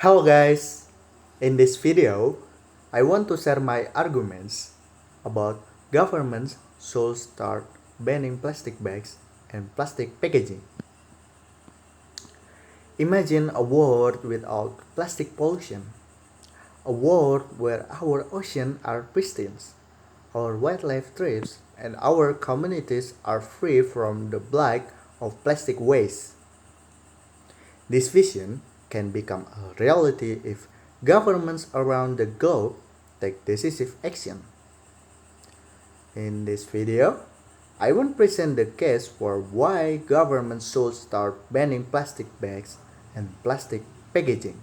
Hello guys, in this video, I want to share my arguments about governments should start banning plastic bags and plastic packaging. Imagine a world without plastic pollution, a world where our oceans are pristine, our wildlife thrives, and our communities are free from the blight of plastic waste. This vision can become a reality if governments around the globe take decisive action. In this video, I want to present the case for why governments should start banning plastic bags and plastic packaging.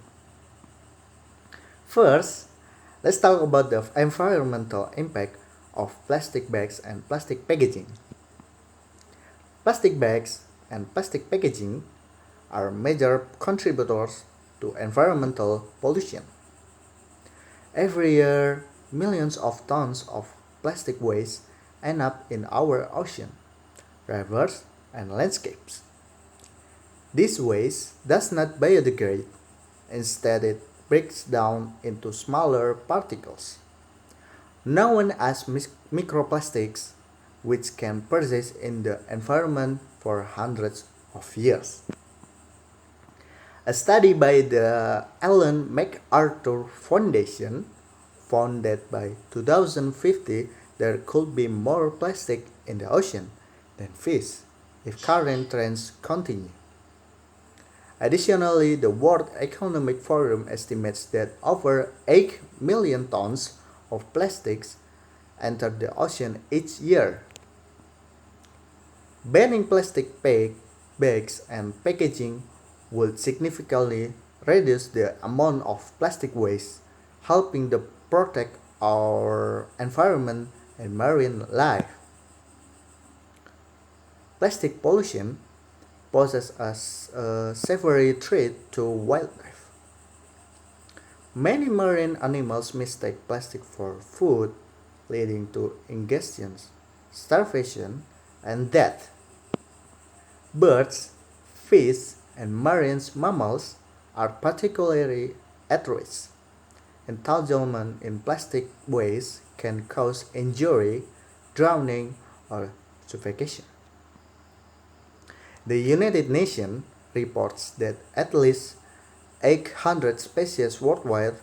First, let's talk about the environmental impact of plastic bags and plastic packaging. Plastic bags and plastic packaging are major contributors to environmental pollution. Every year, millions of tons of plastic waste end up in our ocean, rivers, and landscapes. This waste does not biodegrade, instead, it breaks down into smaller particles, known as microplastics, which can persist in the environment for hundreds of years. A study by the Ellen MacArthur Foundation found that by 2050 there could be more plastic in the ocean than fish if current trends continue. Additionally, the World Economic Forum estimates that over 8 million tons of plastics enter the ocean each year. Banning plastic bags and packaging would significantly reduce the amount of plastic waste, helping to protect our environment and marine life. Plastic pollution poses a severe threat to wildlife. Many marine animals mistake plastic for food, leading to exhaustion, starvation, and death. Birds, fish, and marine mammals are particularly at risk. Entanglement in plastic waste can cause injury, drowning, or suffocation. The United Nations reports that at least 800 species worldwide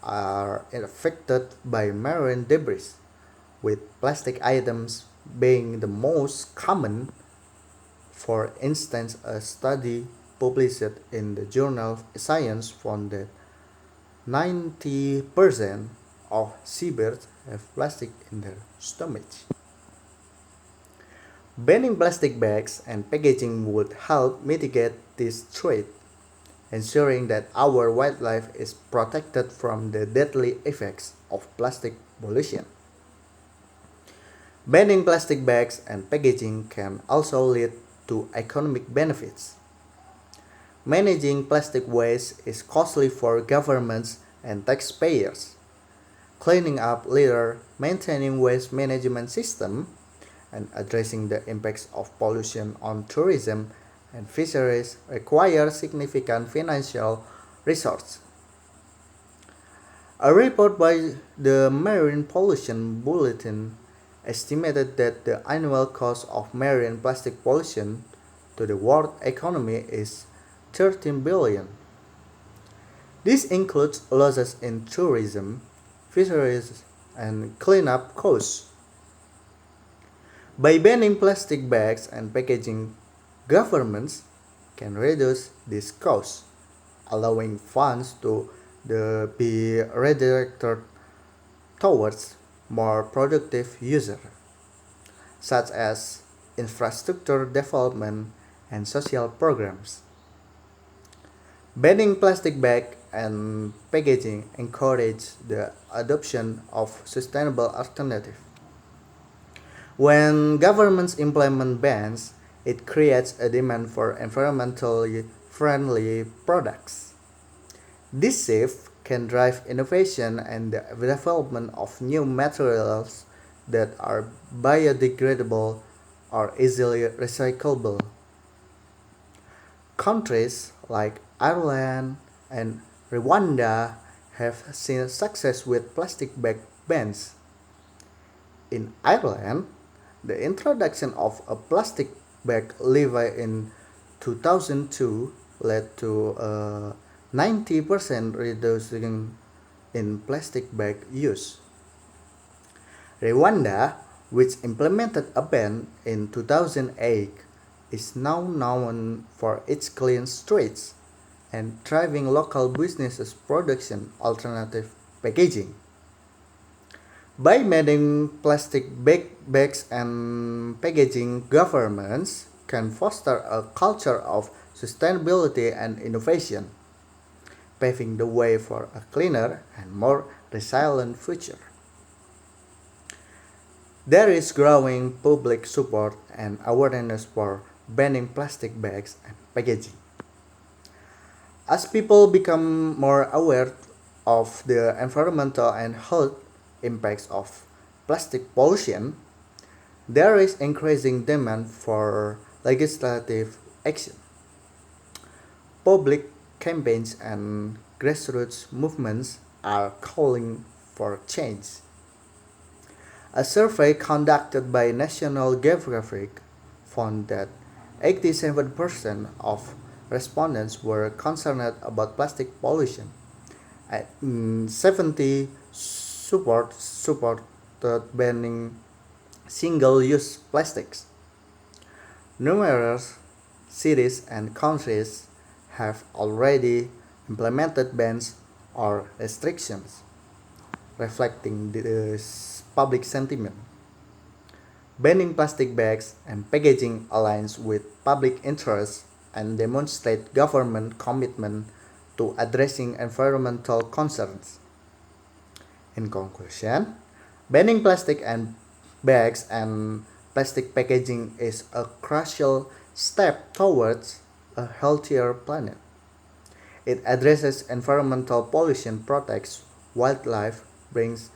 are affected by marine debris, with plastic items being the most common. For instance, a study published in the journal Science found that 90% of seabirds have plastic in their stomach. Banning plastic bags and packaging would help mitigate this threat, ensuring that our wildlife is protected from the deadly effects of plastic pollution. Banning plastic bags and packaging can also lead to economic benefits. Managing plastic waste is costly for governments and taxpayers. Cleaning up litter, maintaining waste management system, and addressing the impacts of pollution on tourism and fisheries require significant financial resources. A report by the Marine Pollution Bulletin estimated that the annual cost of marine plastic pollution to the world economy is 13 billion. This includes losses in tourism, fisheries, and cleanup costs. By banning plastic bags and packaging, governments can reduce these costs, allowing funds to be redirected towards more productive users, such as infrastructure development and social programs. Banning plastic bag and packaging encourage the adoption of sustainable alternatives. When governments implement bans, it creates a demand for environmentally friendly products. This shift can drive innovation and the development of new materials that are biodegradable or easily recyclable. Countries like Ireland and Rwanda have seen success with plastic bag bans. In Ireland, the introduction of a plastic bag levy in 2002 led to a 90% reduction in plastic bag use. Rwanda, which implemented a ban in 2008, is now known for its clean streets and thriving local businesses production alternative packaging. By banning plastic bags and packaging, governments can foster a culture of sustainability and innovation, paving the way for a cleaner and more resilient future. There is growing public support and awareness for banning plastic bags and packaging. As people become more aware of the environmental and health impacts of plastic pollution, there is increasing demand for legislative action. Public campaigns and grassroots movements are calling for change. A survey conducted by National Geographic found that 87% of respondents were concerned about plastic pollution, and 70 supported banning single-use plastics. Numerous cities and countries have already implemented bans or restrictions, reflecting this public sentiment. Banning plastic bags and packaging aligns with public interest and demonstrates government commitment to addressing environmental concerns. In conclusion, banning plastic and bags and plastic packaging is a crucial step towards a healthier planet. It addresses environmental pollution, protects wildlife, brings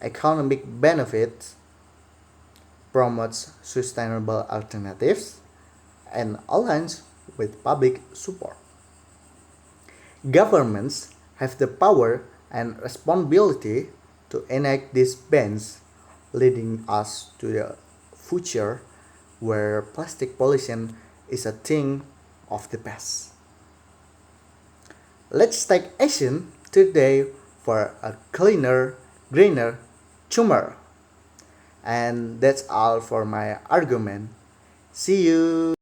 economic benefits, promotes sustainable alternatives, and aligns with public support. Governments have the power and responsibility to enact these bans, leading us to the future where plastic pollution is a thing of the past. Let's take action today for a cleaner, greener tomorrow. And that's all for my argument. See you.